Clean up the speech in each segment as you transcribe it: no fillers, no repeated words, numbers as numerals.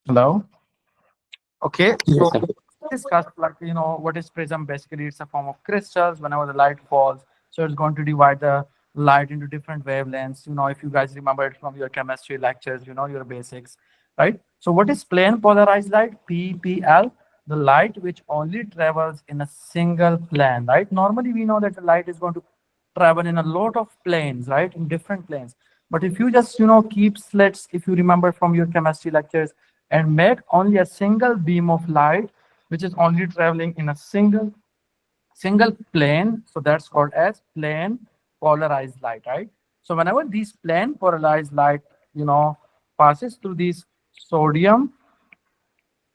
Hello. Okay, Yes, so sir. discuss like what is prism. Basically, it's a form of crystals. Whenever the light falls, so it's going to divide the light into different wavelengths. If you guys remember it from your chemistry lectures, your basics, right? So what is plane polarized light? PPL, the light which only travels in a single plane, right? Normally we know that the light is going to travel in a lot of planes, right? In different planes. But if you just keep slits, if you remember from your chemistry lectures, and make only a single beam of light which is only traveling in a single plane, so that's called as plane polarized light, right? So whenever these plane polarized light passes through these sodium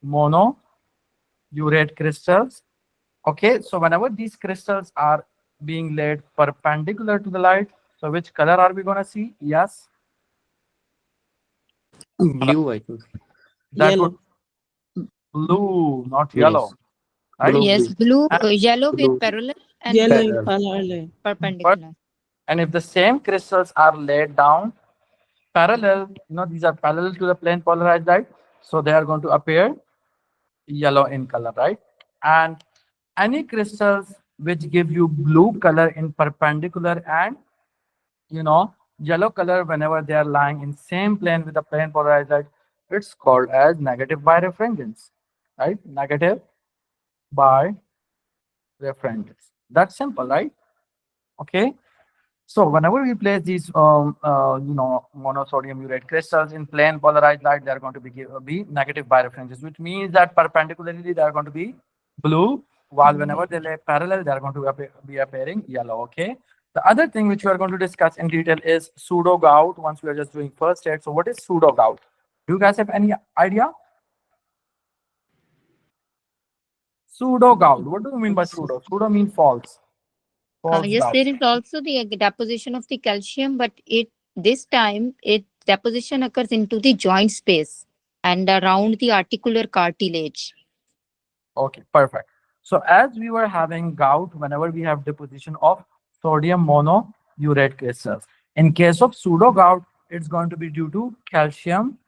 monourate crystals. Okay, so whenever these crystals are being laid perpendicular to the light, so which color are we going to see? Yes, Blue, I think. that would Yellow. blue, not yellow, Yes. right? Blue, Yes, blue. blue, And yellow with Blue. parallel and Yellow blue in Parallel. parallel. perpendicular. And if the same crystals are laid down parallel, these are parallel to the plane polarized light, so they are going to appear yellow in color, right? And any crystals which give you blue color in perpendicular and you know yellow color whenever they are lying in same plane with the plane polarized light, it's called as negative birefringence, right? Negative birefringence. That's simple, right? Okay. So whenever we place these, monosodium urate crystals in plane polarized light, they are going to be negative birefringence, which means that perpendicularly they are going to be blue, while whenever they lay parallel, they are going to be appearing yellow. Okay. The other thing which we are going to discuss in detail is pseudo gout. Once we are just doing first aid. So what is pseudo gout? Do you guys have any idea? Pseudo gout. What do you mean by pseudo? Pseudo means false. False Yes, gout. there is also the deposition of the calcium, but it this time it deposition occurs into the joint space and around the articular cartilage. Okay, perfect. So as we were having gout, whenever we have deposition of sodium monourate crystals. In case of pseudo gout, it's going to be due to calcium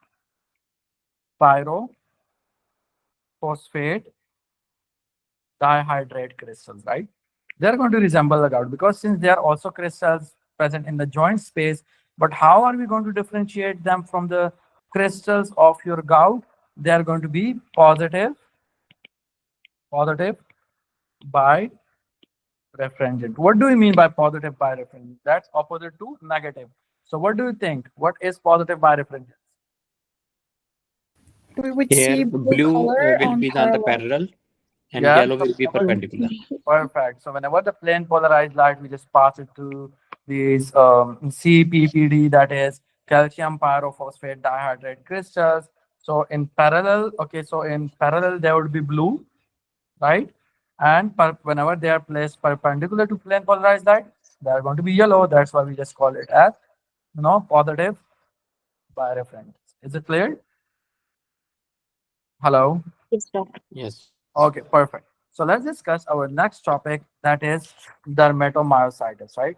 pyrophosphate dihydrate crystals, right? They're going to resemble the gout because since they are also crystals present in the joint space, but how are we going to differentiate them from the crystals of your gout? They are going to be positive by referendant. What do you mean by positive birefringence? That's opposite to negative. So what do you think? What is positive birefringence? We would Here, see blue blue color will on be on the parallel. parallel and Yes. yellow So will be whenever, perpendicular. perfect. So whenever the plane polarized light, we just pass it to these CPPD, that is calcium pyrophosphate dihydrate crystals. So in parallel, okay, so in parallel there would be blue, right? And whenever they are placed perpendicular to plane polarized light, they are going to be yellow. That's why we just call it as positive birefringence. Is it clear? Hello. Yes, doctor. Yes. Okay, perfect. So let's discuss our next topic, that is dermatomyositis, right?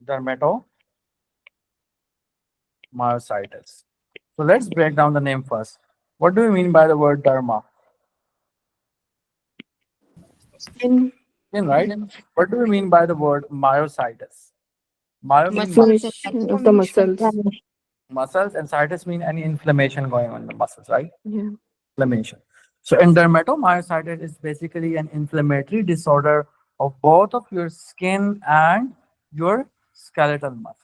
Dermatomyositis. So let's break down the name first. What do you mean by the word derma? Skin, Skin, right? What do you mean by the word myositis? Myo mean Muscles and inflammation of the muscles. muscles, and situs mean any inflammation going on in the muscles, right? Yeah. Inflammation. So in dermatomyositis is basically an inflammatory disorder of both of your skin and your skeletal muscle.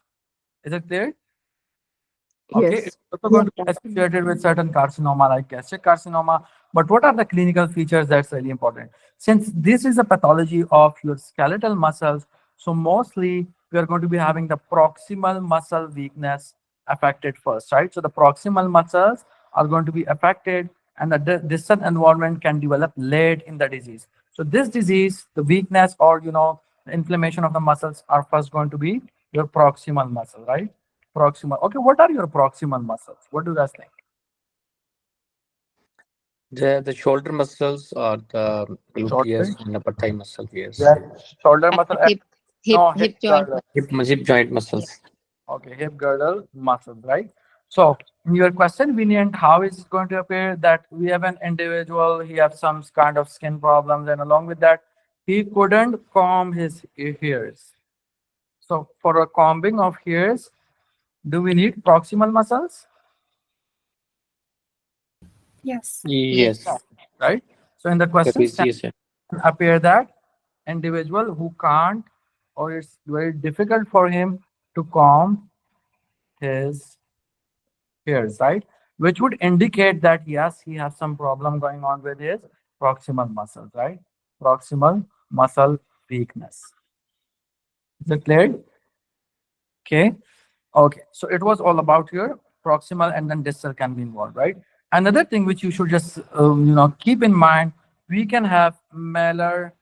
Is it clear? Okay, it's Yes. also going to be associated with certain carcinoma like gastric carcinoma. But what are the clinical features that's really important? Since this is a pathology of your skeletal muscles, so mostly we are going to be having the proximal muscle weakness affected first, right? So the proximal muscles are going to be affected and the distal involvement can develop late in the disease. So this disease, the weakness or, the inflammation of the muscles are first going to be your proximal muscle, right? Proximal. Okay, what are your proximal muscles? What do you guys think? The shoulder muscles or the Shoulder, gluteus and upper thigh muscle. Yes. yeah, shoulder and muscle, and hip hip no hip hip joint girdle. muscles. Hip joint Yeah. muscles. Okay, hip girdle muscles, right? So in your question, Vinient, how is it going to appear that we have an individual, he has some kind of skin problems, and along with that, he couldn't comb his hairs. So for a combing of hairs, do we need proximal muscles? Yes. Yes. Right? So in the That question, is yes. Sir. appear that individual who can't, or it's very difficult for him to comb his hairs, right? Which would indicate that yes, he has some problem going on with his proximal muscles, right? Proximal muscle weakness. Is it clear? Okay. Okay. So it was all about your proximal and then distal can be involved, right? Another thing which you should just keep in mind, we can have malar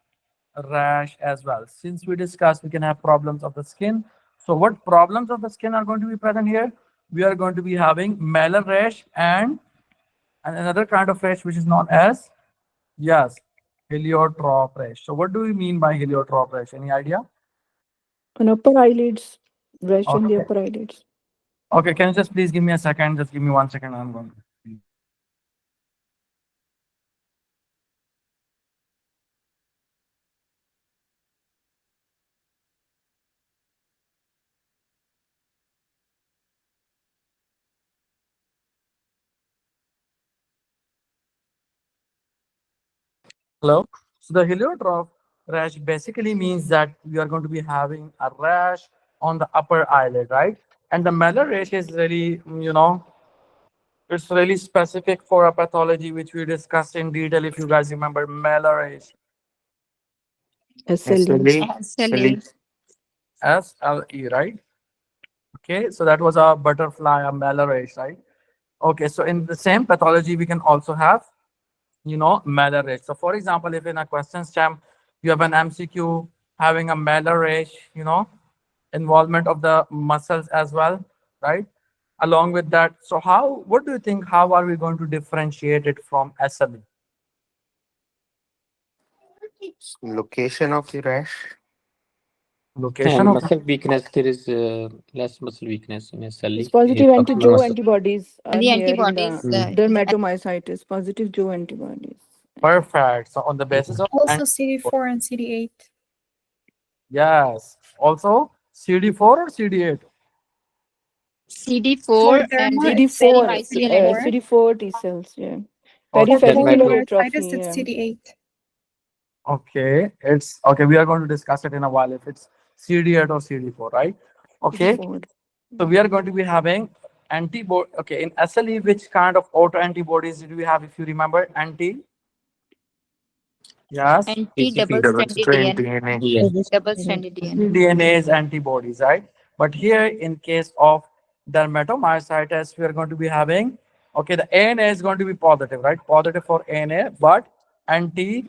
rash as well. Since we discussed we can have problems of the skin. So what problems of the skin are going to be present here? We are going to be having malar rash and another kind of rash which is known as, yes, heliotrope rash. So what do we mean by heliotrope rash? Any idea? On upper eyelids, rash on the Okay. upper eyelids. Okay, can you just please give me a second? Just give me 1 second. I'm going to. Hello. So the heliotrope rash basically means that we are going to be having a rash on the upper eyelid, right? And the malar rash is really, it's really specific for a pathology which we discussed in detail. If you guys remember, malar rash, SLE. SLE. SLE, right? Okay, so that was a butterfly, a malar rash, right? Okay, so in the same pathology, we can also have, malar rash. So for example, if in a question stem, you have an MCQ having a malar rash, involvement of the muscles as well, right? Along with that, so what do you think, how are we going to differentiate it from SLE? Location of the rash. Location And of muscle weakness, there is less muscle weakness in SLE. It's positive Here, anti-Joe muscle- antibodies are The here in antibodies. the Mm. dermatomyositis. Positive Joe antibodies. perfect. So on the basis of Also CD4 and CD8. yes, also CD4 or CD8? CD4 For and derma, the it's CD4, CD4. CD4 T cells. Yeah. Okay. For Peripheral dermatitis, atrophy. it's Yeah. CD8. Okay, it's okay. We are going to discuss it in a while if it's CD8 or CD4, right? Okay, CD4. so we are going to be having antibody. Okay, in SLE, which kind of auto antibodies did we have? If you remember, yes, anti-double Double stranded strand DNA. DNA. Yes. Double stranded DNA. DNAs antibodies, right? But here, in case of dermatomyositis, we are going to be having. Okay, the ANA is going to be positive, right? Positive for ANA, but anti-Jo1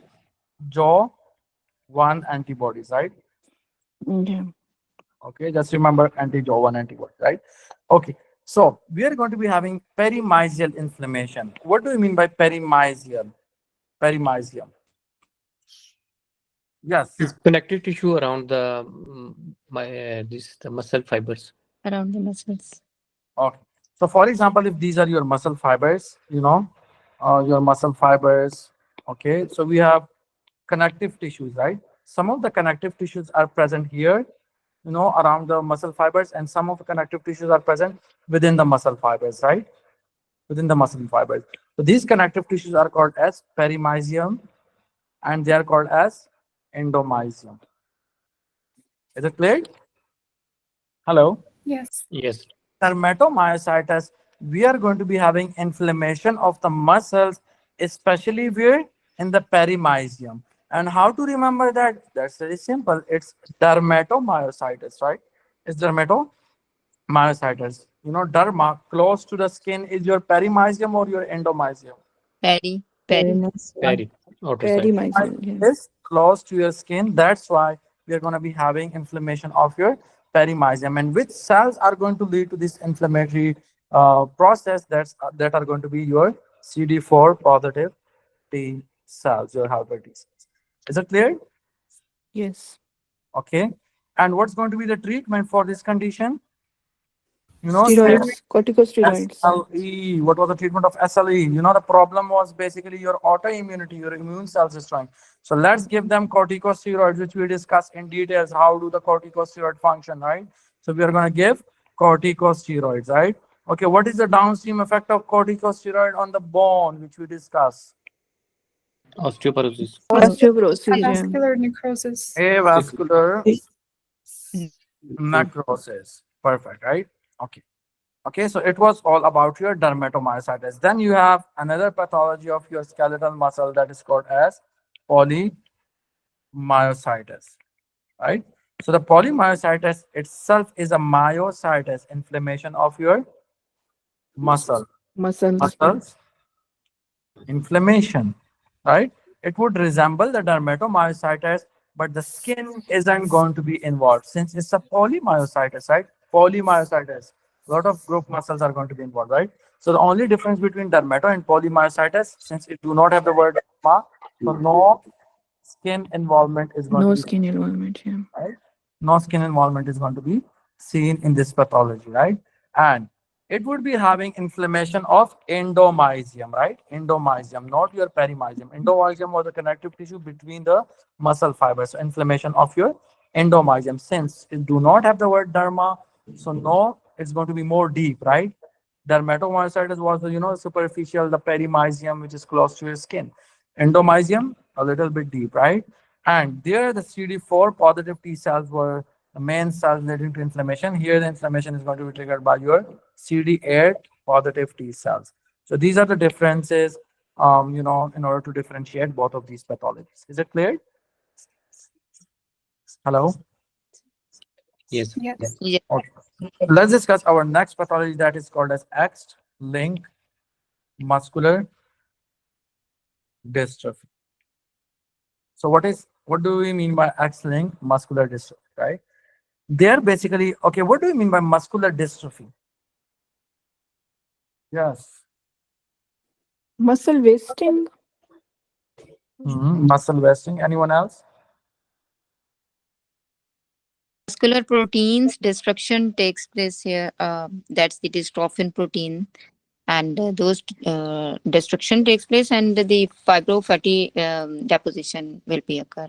antibodies, right? Yeah. Okay, just remember anti-Jo1 antibody, right? Okay, so we are going to be having perimysial inflammation. What do you mean by perimysial? Perimysium. Yes. It's connective tissue around the the muscle fibers. Around the muscles. Okay. So for example, if these are your muscle fibers, your muscle fibers. Okay. So we have connective tissues, right? Some of the connective tissues are present here, around the muscle fibers, and some of the connective tissues are present within the muscle fibers, right? Within the muscle fibers. So these connective tissues are called as perimysium and they are called as endomysium. Is it clear? Hello? Yes. Yes. Dermatomyositis, we are going to be having inflammation of the muscles, especially where in the perimysium. And how to remember that? That's very simple. It's dermatomyositis, right? It's dermatomyositis. Derma, close to the skin, is your perimysium or your endomysium? Peri. Very. Outer side. Perimysium. Yeah. Is close to your skin. That's why we are going to be having inflammation of your perimysium. And which cells are going to lead to this inflammatory process? That are going to be your CD4 positive T cells, your helper T cells. Is it clear? Yes. Okay. And what's going to be the treatment for this condition? You know, Steroids, corticosteroids. SLE. What was the treatment of SLE? You know, the problem was basically your autoimmunity, your immune cells destroying. So let's give them corticosteroids, which we discuss in details. How do the corticosteroid function, right? So we are going to give corticosteroids, right? Okay, what is the downstream effect of corticosteroid on the bone, which we discuss? Osteoporosis. Osteoporosis. Yeah. Avascular necrosis. Avascular necrosis. Perfect, right? Okay. Okay, so it was all about your dermatomyositis. Then you have another pathology of your skeletal muscle that is called as polymyositis, right? So the polymyositis itself is a myositis, inflammation of your muscles, Muscles. inflammation, right? It would resemble the dermatomyositis, but the skin isn't going to be involved since it's a polymyositis, right? Polymyositis. A lot of group muscles are going to be involved, right? So the only difference between dermato and polymyositis, since it do not have the word derma, so no skin involvement is going No to be skin involvement. Yeah. right? No skin involvement is going to be seen in this pathology, right? And it would be having inflammation of endomysium, right? Endomysium, not your perimysium. Endomysium was the connective tissue between the muscle fibers. So inflammation of your endomysium. Since it do not have the word derma, so no, it's going to be more deep, right? Dermatomyositis was the, superficial, the perimysium, which is close to your skin. Endomysium, a little bit deep, right? And there the CD4 positive T cells were the main cells leading to inflammation. Here the inflammation is going to be triggered by your CD8 positive T cells. So these are the differences, in order to differentiate both of these pathologies. Is it clear? Hello? Yes. Yes. Yeah. Okay. Let's discuss our next pathology that is called as X-linked muscular dystrophy. So what do we mean by X-linked muscular dystrophy, right? They're basically, okay, what do you mean by muscular dystrophy? Yes. Muscle wasting. Muscle wasting. Anyone else? Muscular proteins destruction takes place here. That's the dystrophin protein, and those destruction takes place, and the fibrofatty deposition will be occur.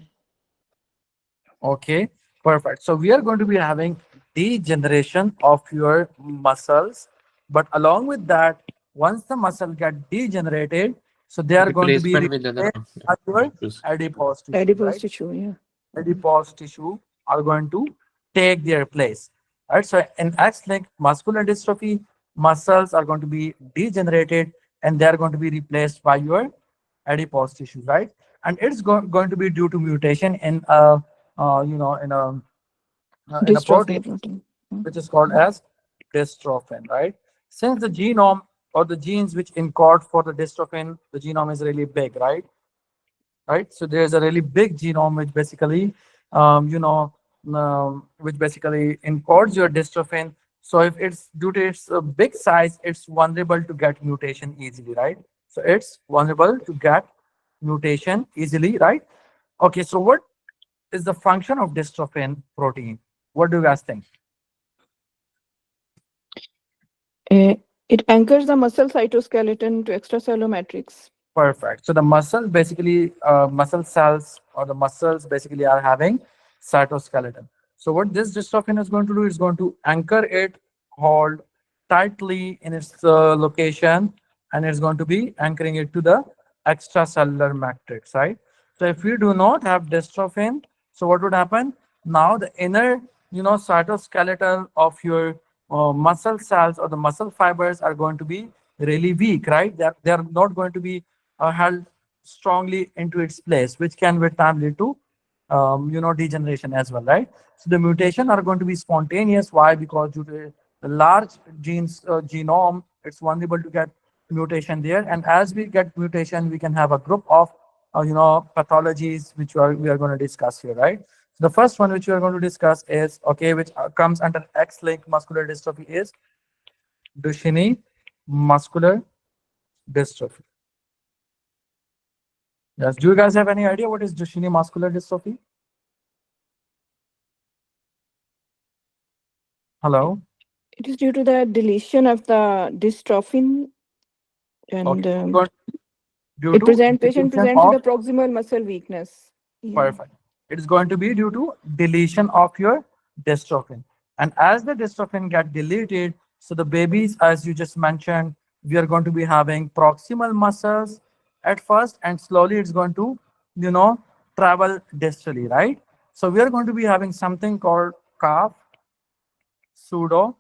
Okay, perfect. So we are going to be having degeneration of your muscles, but along with that, once the muscle get degenerated, so they are going to be Replacement with other. replaced by your adipose tissue, Adipose right? tissue. Yeah. Adipose tissue are going to take their place, right? So in X-linked muscular dystrophy, muscles are going to be degenerated and they are going to be replaced by your adipose tissue, right? And it's going to be due to mutation in in a protein Dystrophin protein. which is called as dystrophin, right? Since the genome or the genes which encode for the dystrophin, the genome is really big, right? Right. So there's a really big genome which basically, which basically encodes your dystrophin. So if it's due to its big size, it's vulnerable to get mutation easily, right? So it's vulnerable to get mutation easily, right? Okay. So what is the function of dystrophin protein? What do you guys think? It anchors the muscle cytoskeleton to extracellular matrix. Perfect. So the muscle basically, muscle cells or the muscles basically are having cytoskeleton. So what this dystrophin is going to do is going to anchor it, hold tightly in its location, and it's going to be anchoring it to the extracellular matrix, right? So if we do not have dystrophin, so what would happen? Now the inner, cytoskeleton of your muscle cells or the muscle fibers are going to be really weak, right? They're not going to be held strongly into its place, which can with time lead to degeneration as well, right? So the mutation are going to be spontaneous. Why? Because due to the large genome, it's vulnerable to get mutation there. And as we get mutation, we can have a group of pathologies which we are going to discuss here, right? So the first one which we are going to discuss is, okay, which comes under X-linked muscular dystrophy, is Duchenne muscular dystrophy. Yes. Do you guys have any idea what is Duchenne muscular dystrophy? Hello? It is due to the deletion of the dystrophin, and Okay. Due it to patient deletion presents of with the proximal muscle weakness. Yeah. perfect. It is going to be due to deletion of your dystrophin. And as the dystrophin get deleted, so the babies, as you just mentioned, we are going to be having proximal muscles at first, and slowly it's going to, travel distally, right? So we are going to be having something called calf pseudo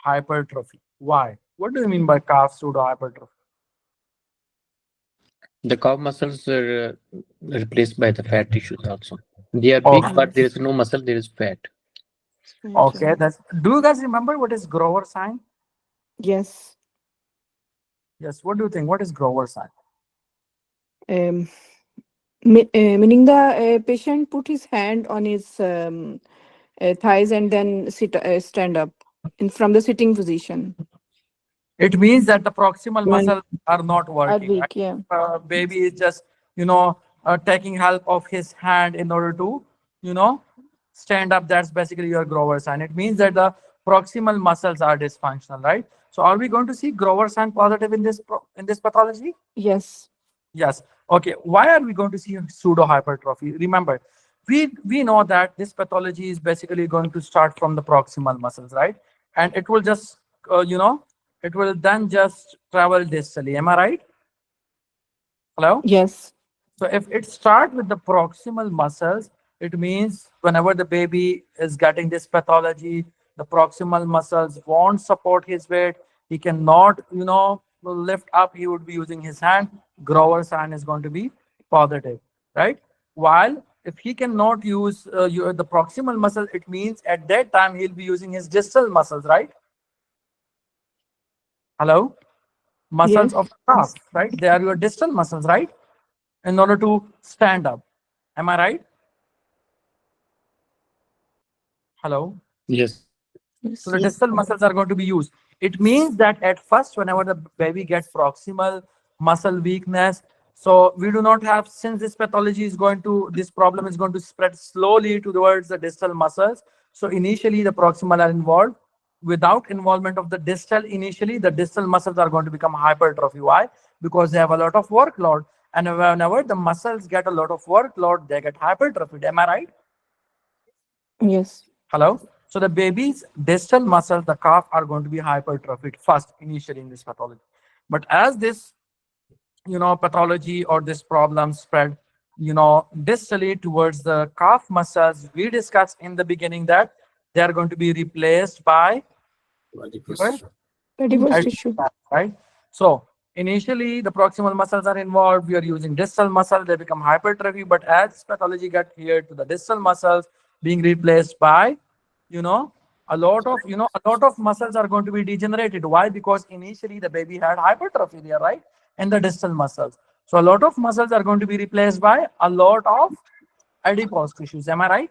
hypertrophy. Why? What do you mean by calf pseudo hypertrophy? The calf muscles are replaced by the fat tissues also. They are Okay. big, but there is no muscle, there is fat. Okay, do you guys remember what is Grover sign? Yes. Yes, what do you think? What is Grover sign? Meaning the patient put his hand on his thighs and then stand up from the sitting position. It means that the proximal One- muscles are not Are working. weak, yeah. Baby is just, taking help of his hand in order to, stand up. That's basically your Grover sign. It means that the proximal muscles are dysfunctional, right? So are we going to see Grover sign positive in this pathology? Yes. Yes. Okay. Why are we going to see pseudo hypertrophy? Remember, we know that this pathology is basically going to start from the proximal muscles, right? And it will just, it will then just travel distally. Am I right? Hello? Yes. So if it starts with the proximal muscles, it means whenever the baby is getting this pathology, the proximal muscles won't support his weight. He cannot, lift up. He would be using his hand. Grover sign is going to be positive, right? While if he cannot use the proximal muscle, it means at that time he'll be using his distal muscles, right? Hello? Muscles Yes. of the calf, right? They are your distal muscles, right? In order to stand up. Am I right? Hello? Yes. So the distal muscles are going to be used. It means that at first, whenever the baby gets proximal muscle weakness, so we do not have, since this pathology is going to, this problem is going to spread slowly towards the distal muscles. So initially the proximal are involved. Without involvement of the distal, initially the distal muscles are going to become hypertrophy. Why? Because they have a lot of workload. And whenever the muscles get a lot of workload, they get hypertrophied. Am I right? Yes. Hello? So the baby's distal muscles, the calf, are going to be hypertrophied first initially in this pathology. But as this, pathology or this problem spread, distally towards the calf muscles, we discussed in the beginning that they are going to be replaced by Adipose tissue. right? So initially the proximal muscles are involved. We are using distal muscle, they become hypertrophy. But as pathology got here to the distal muscles being replaced by, a lot of muscles are going to be degenerated. Why? Because initially the baby had hypertrophy there, right? And the distal muscles. So a lot of muscles are going to be replaced by a lot of adipose tissues. Am I right?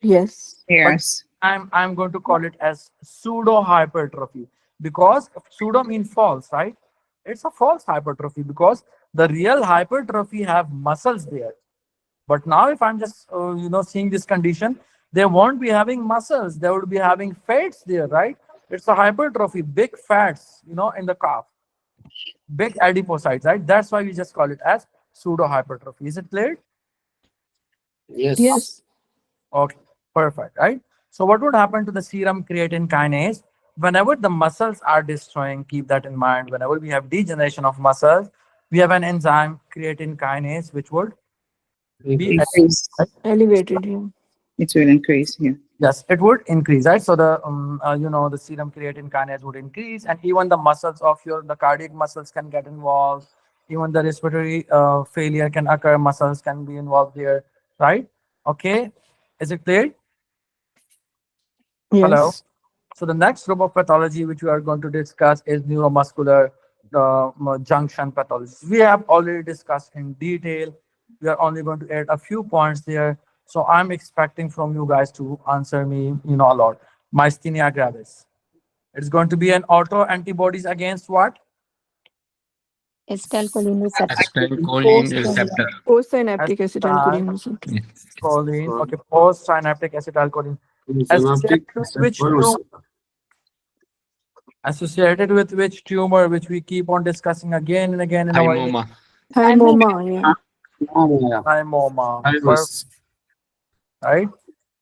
Yes. Yes. I'm going to call it as pseudo hypertrophy, because pseudo means false, right? It's a false hypertrophy because the real hypertrophy have muscles there. But now if I'm just seeing this condition, they won't be having muscles. They would be having fats there, right? It's a hypertrophy, big fats, in the calf, big adipocytes, right? That's why we just call it as pseudo hypertrophy. Is it clear? Yes. Okay, perfect, right? So what would happen to the serum creatine kinase? Whenever the muscles are destroying, keep that in mind. Whenever we have degeneration of muscles, we have an enzyme, creatine kinase, which would be, Increase. Elevated. Yeah. It will increase here. yes, it would increase, right? So the, the serum creatine kinase would increase, and even the muscles of the cardiac muscles can get involved. Even the respiratory failure can occur, muscles can be involved there, right? Okay, is it clear? Hello. Yes. So the next group of pathology which we are going to discuss is neuromuscular junction pathology. We have already discussed in detail. We are only going to add a few points there. So I'm expecting from you guys to answer me, a lot. Myasthenia gravis. It's going to be an auto antibodies against what? Acetylcholine receptor. Acetylcholine receptor. Post-synaptic acetylcholine receptor. Choline. Okay, post-synaptic acetylcholine Associated with which tumor? Associated with which tumor, which we keep on discussing again and again in our Thymoma. Thymoma, yeah. thymoma. Perfect, right?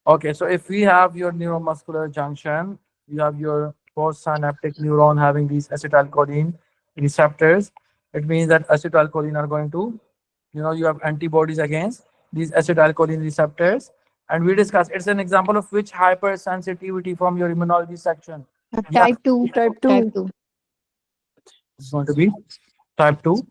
Okay, so if we have your neuromuscular junction, you have your postsynaptic neuron having these acetylcholine receptors. It means that acetylcholine are going to, you have antibodies against these acetylcholine receptors. And we discussed it's an example of which hypersensitivity from your immunology section. Yeah, Type 2. Type Type 2. 2. it's going to be type 2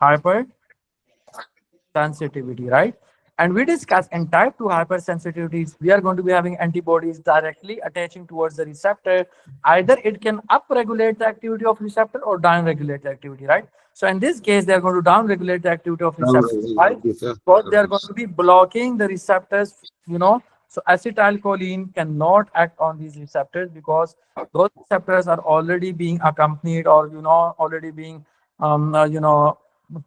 hypersensitivity, right? And we discussed in type 2 hypersensitivities, we are going to be having antibodies directly attaching towards the receptor. Either it can upregulate the activity of receptor or downregulate the activity, right? So in this case, they are going to downregulate the activity of receptor, right? Because they are going to be blocking the receptors, So acetylcholine cannot act on these receptors because those receptors are already being accompanied or, already being,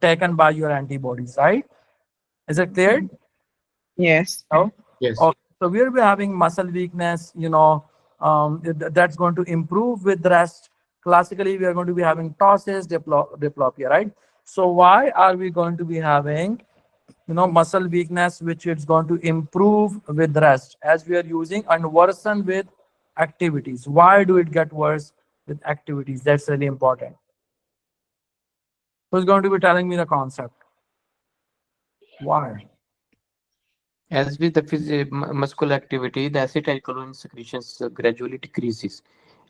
taken by your antibodies, right? Is it clear? Yes. No? Yes. Okay. So we'll be having muscle weakness, that's going to improve with rest. Classically, we are going to be having ptosis, diplopia, right? So why are we going to be having, muscle weakness, which is going to improve with rest as we are using and worsen with activities? Why do it get worse with activities? That's really important. Who's going to be telling me the concept? Why? As with the muscular activity, the acetylcholine secretions gradually decreases,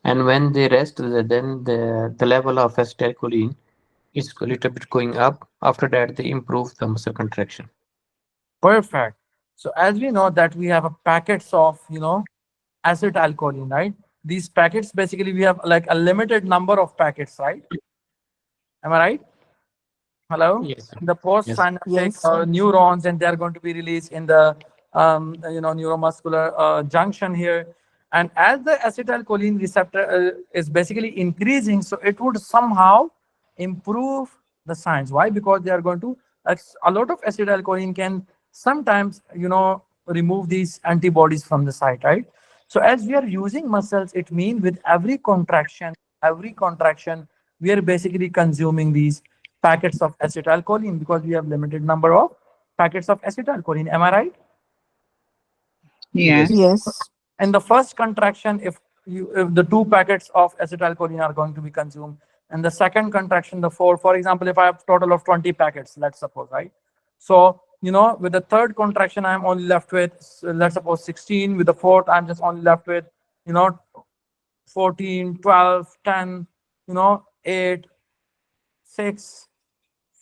and when they rest, then the level of acetylcholine is a little bit going up. After that, they improve the muscle contraction. Perfect. So as we know that we have a packets of, acetylcholine, right? These packets, basically we have like a limited number of packets, right? Am I right? Hello? Yes, sir. The postsynaptic Yes. neurons, and they're going to be released in the, neuromuscular junction here. And as the acetylcholine receptor is basically increasing, so it would somehow improve the signs. Why? Because they are going to, a lot of acetylcholine can sometimes, remove these antibodies from the site, right? So as we are using muscles, it means with every contraction, we are basically consuming these packets of acetylcholine because we have limited number of packets of acetylcholine. Am I right? Yes. Yes. In the first contraction, if the 2 packets of acetylcholine are going to be consumed, and the second contraction, the 4, for example, if I have total of 20 packets, let's suppose, right? So, with the third contraction, I'm only left with, let's suppose 16. With the fourth, I'm just only left with, 14, 12, 10, 8, 6,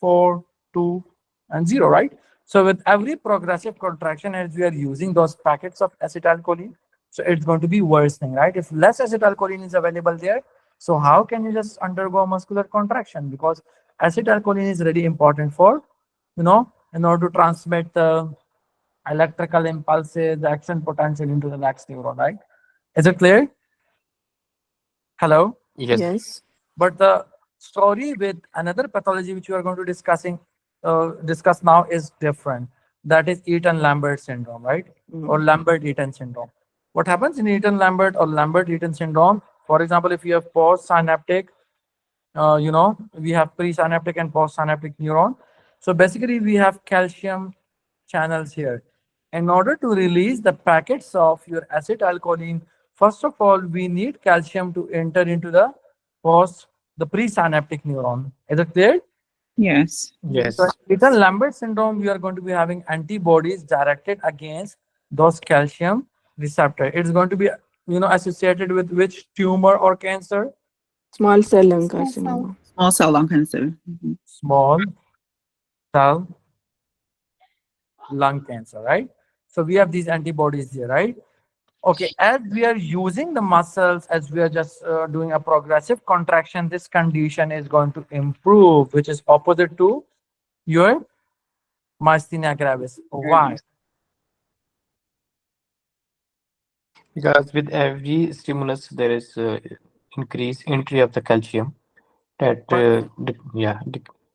4, 2, and 0, right? So with every progressive contraction, as we are using those packets of acetylcholine, so it's going to be worsening, right? If less acetylcholine is available there, so how can you just undergo muscular contraction? Because acetylcholine is really important for, in order to transmit the electrical impulses, the action potential into the next neuron, right? Is it clear? Hello? Yes. Yes. But the story with another pathology which we are going to discuss now is different. That is Eaton-Lambert syndrome, right? Or Lambert-Eaton syndrome. What happens in Eaton-Lambert or Lambert-Eaton syndrome? For example, if you have postsynaptic, we have presynaptic and postsynaptic neuron. So basically, we have calcium channels here. In order to release the packets of your acetylcholine, first of all, we need calcium to enter into the presynaptic neuron. Is it clear? Yes. Yes. So in Lambert syndrome, we are going to be having antibodies directed against those calcium receptor. It's going to be, associated with which tumor or cancer? Small cell lung carcinoma. Small cell lung cancer. Mhm. Small cell lung cancer, right? So we have these antibodies here, right? Okay, as we are using the muscles, as we are just doing a progressive contraction, this condition is going to improve, which is opposite to your myasthenia gravis. Why? Because with every stimulus, there is increase entry of the calcium that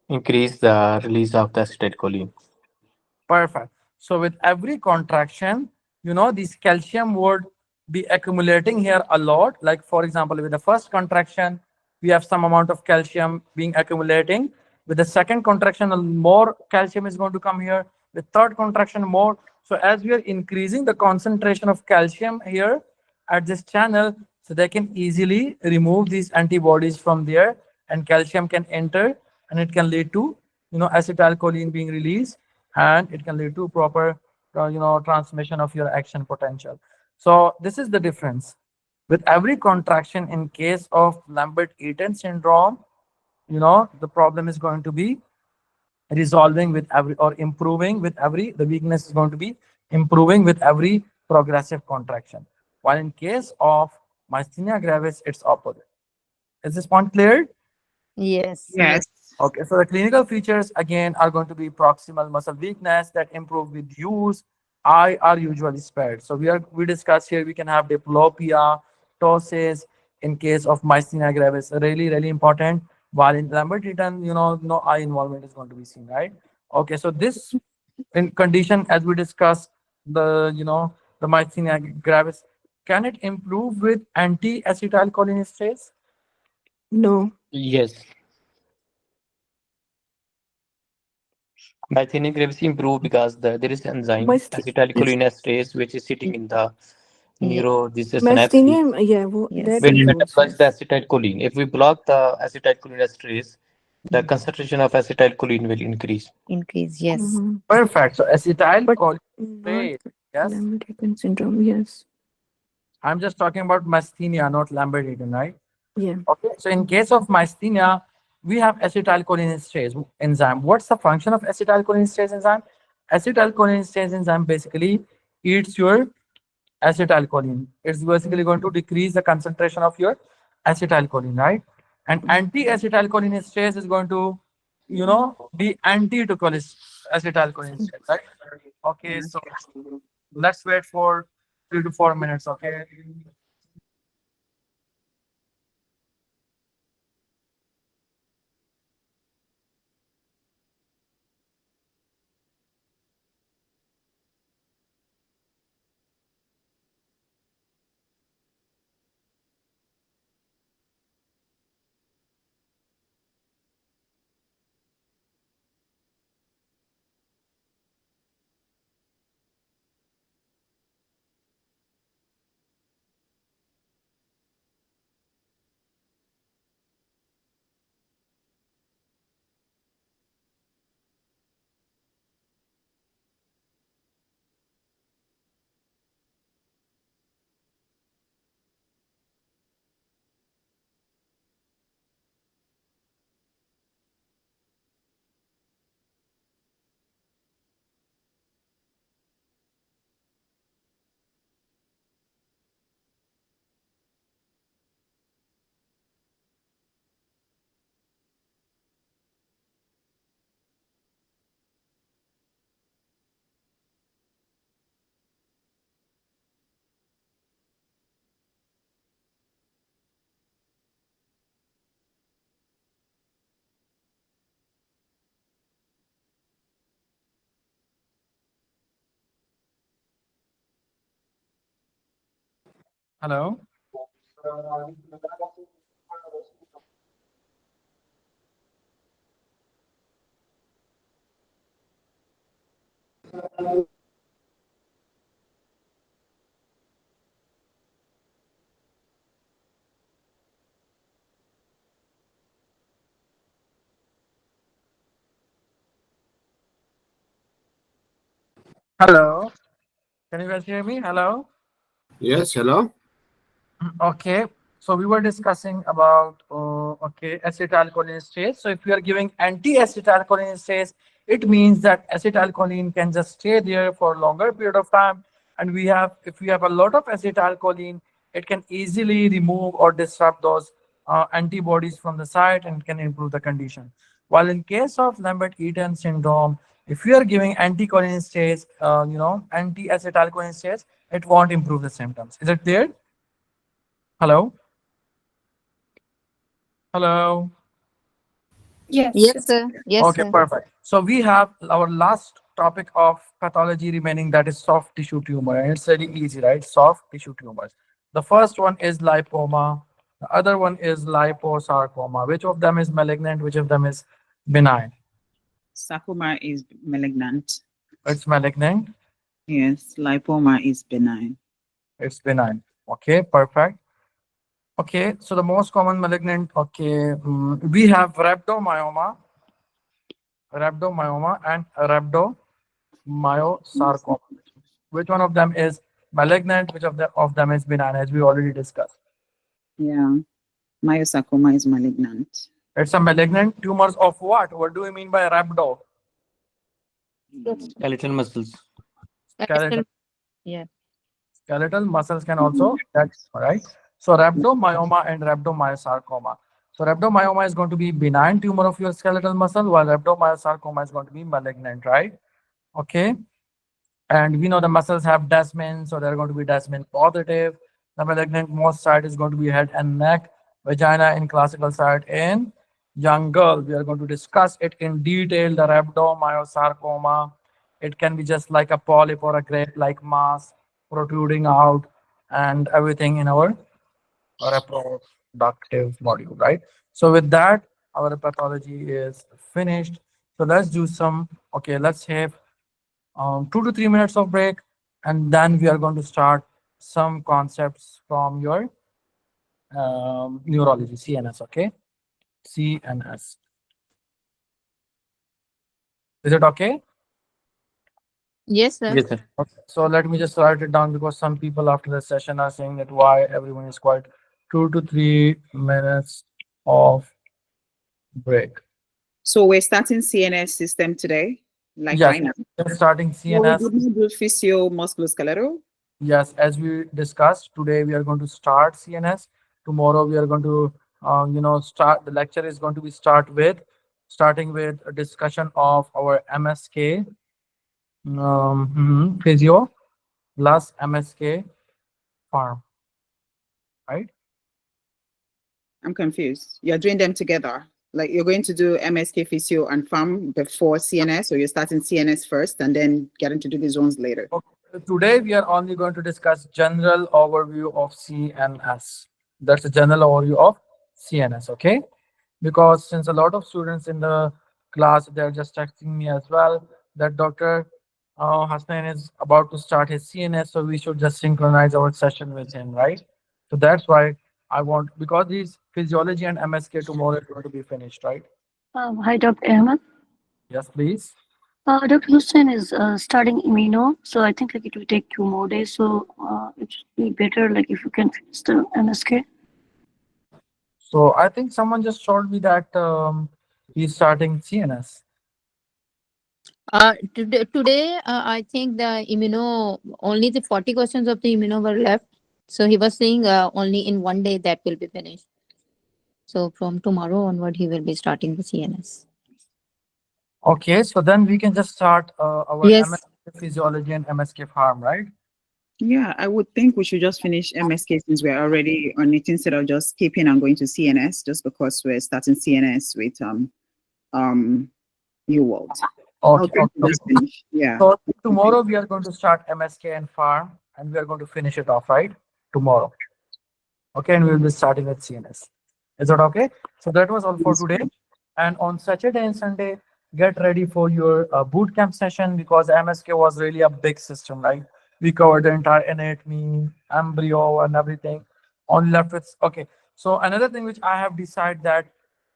increase the release of the acetylcholine. Perfect. So with every contraction, this calcium would be accumulating here a lot. Like for example, with the first contraction, we have some amount of calcium being accumulating. With the second contraction, more calcium is going to come here. With third contraction, more. So as we are increasing the concentration of calcium here at this channel, so they can easily remove these antibodies from there, and calcium can enter, and it can lead to acetylcholine being released, and it can lead to proper transmission of your action potential. So this is the difference. With every contraction in case of Lambert-Eaton syndrome, the problem is going to be resolving with every, or improving with every, the weakness is going to be improving with every progressive contraction. While in case of myasthenia gravis, it's opposite. Is this point clear? Yes. Yes. Okay, so the clinical features again are going to be proximal muscle weakness that improve with use. Eye are usually spared. So we discuss here, we can have diplopia, ptosis in case of myasthenia gravis, really important. While in Lambert-Eaton, no eye involvement is going to be seen, right? Okay, so this in condition, as we discussed, the myasthenia gravis, can it improve with anti-acetylcholinesterase? No. Yes. Myasthenia gravis improve because there is enzyme Myasth- acetylcholinesterase which is sitting in the Yeah. this is synapse Myasthenia, yeah, Yes. that which improves. metabolize the Yes. acetylcholine. If we block the acetylcholinesterase, the concentration of acetylcholine will increase. Increase. Yes. Mhm. Perfect. So But acetylcholinesterase, not yes. Lambert-Eaton syndrome. Yes. I'm just talking about myasthenia, not Lambert-Eaton, right? Yeah. Okay. So in case of myasthenia, we have acetylcholinesterase enzyme. What's the function of acetylcholinesterase enzyme? Acetylcholinesterase enzyme basically eats your acetylcholine. It's basically going to decrease the concentration of your acetylcholine, right? And anti-acetylcholinesterase is going to, be anti to acetylcholinesterase, right? Okay, so let's wait for 3 to 4 minutes, okay? Hello? Hello? Can you guys hear me? Hello? Yes, hello. Okay, so we were discussing about acetylcholinesterase. So if you are giving anti-acetylcholinesterase, it means that acetylcholine can just stay there for a longer period of time. And if we have a lot of acetylcholine, it can easily remove or disrupt those antibodies from the site and can improve the condition. While in case of Lambert-Eaton syndrome, if you are giving anti-cholinesterase, anti-acetylcholinesterase, it won't improve the symptoms. Is it clear? Hello? Hello? Yes, sir. Yes, Okay, sir. perfect. So we have our last topic of pathology remaining, that is soft tissue tumor. And it's very easy, right? Soft tissue tumors. The first one is lipoma. The other one is liposarcoma. Which of them is malignant? Which of them is benign? Sarcoma is malignant. It's malignant. Yes. Lipoma is benign. It's benign. Okay, perfect. Okay, so the most common malignant, okay, we have rhabdomyoma and rhabdomyosarcoma. Which one of them is malignant? Which of them is benign, as we already discussed? Yeah. Myosarcoma is malignant. It's a malignant tumors of what? What do we mean by rhabdo? Skeletal muscles. Skeletal. Yeah. Skeletal muscles can also, that's right. So rhabdomyoma and rhabdomyosarcoma. So rhabdomyoma is going to be benign tumor of your skeletal muscle, while rhabdomyosarcoma is going to be malignant, right? Okay. And we know the muscles have Desmin, so they're going to be Desmin positive. The malignant most site is going to be head and neck, vagina in classical site in young girl. We are going to discuss it in detail, the rhabdomyosarcoma. It can be just like a polyp or a grape-like mass protruding out and everything in our reproductive module, right? So with that, our pathology is finished. So let's do some, okay, let's have 2 to 3 minutes of break, and then we are going to start some concepts from your neurology, CNS, okay? CNS. Is it okay? Yes, sir. Yes, sir. Okay, so let me just write it down, because some people after the session are saying that why everyone is quiet. 2 to 3 minutes of break. So we're starting CNS system today, like Yes. right now. We're starting So we CNS. did do physio musculoskeletal. Yes, as we discussed, today we are going to start CNS. Tomorrow we are going to, start, the lecture is going to be starting with a discussion of our MSK, physio plus MSK farm, right? I'm confused. You're doing them together. Like you're going to do MSK physio and farm before CNS, or you're starting CNS first and then getting to do these ones later. Today we are only going to discuss general overview of CNS. That's a general overview of CNS, okay? Because since a lot of students in the class, they're just texting me as well that Dr. Hasnain is about to start his CNS, so we should just synchronize our session with him, right? So that's why I want, because these physiology and MSK tomorrow is going to be finished, right? Hi, Dr. Ahmed. Yes, please. Dr. Hussain is starting immuno, so I think like it will take 2 more days. So it would be better like if you can finish the MSK. So I think someone just told me that he's starting CNS. Today, I think the immuno, only the 40 questions of the immuno were left. So he was saying only in 1 day that will be finished. So from tomorrow onward, he will be starting the CNS. Okay, so then we can just start our Yes. MSK physiology and MSK farm, right? Yeah, I would think we should just finish MSK since we're already on it instead of just skipping and going to CNS, just because we're starting CNS with UWorld. Okay. Just finish. Yeah. So tomorrow we are going to start MSK and farm, and we are going to finish it off, right? Tomorrow. Okay, and we will be starting with CNS. Is that okay? So that was all for today. And on Saturday and Sunday, get ready for your boot camp session, because MSK was really a big system, right? We covered the entire anatomy, embryo, and everything. Only left with, okay. So another thing which I have decided that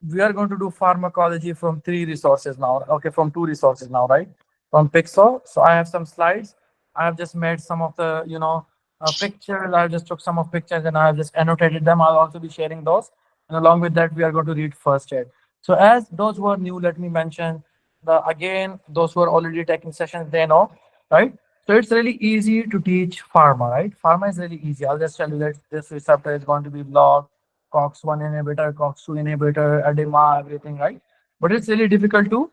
we are going to do pharmacology from 3 resources now. Okay, from 2 resources now, right? From Pixel. So I have some slides. I have just made some of the, pictures. I just took some of pictures and I have just annotated them. I'll also be sharing those. And along with that, we are going to read first aid. So as those who are new, let me mention again, those who are already taking sessions, they know, right? So it's really easy to teach pharma, right? Pharma is really easy. I'll just tell you that this receptor is going to be blocked, COX-1 inhibitor, COX-2 inhibitor, edema, everything, right? But it's really difficult to,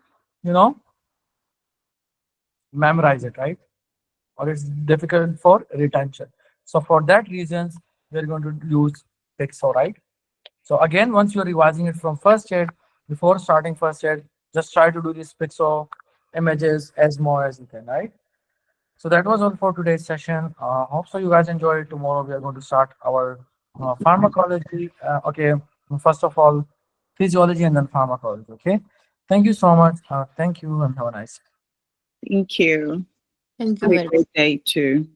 memorize it, right? Or it's difficult for retention. So for that reasons, we're going to use Pixel, right? So again, once you're revising it from first aid, before starting first aid, just try to do this Pixel images as more as you can, right? So that was all for today's session. Hope so you guys enjoyed. Tomorrow we are going to start our pharmacology. Okay, first of all, physiology and then pharmacology. Okay. Thank you so much. Thank you and have a nice day. Thank you. Thank you Have a very much. great day too.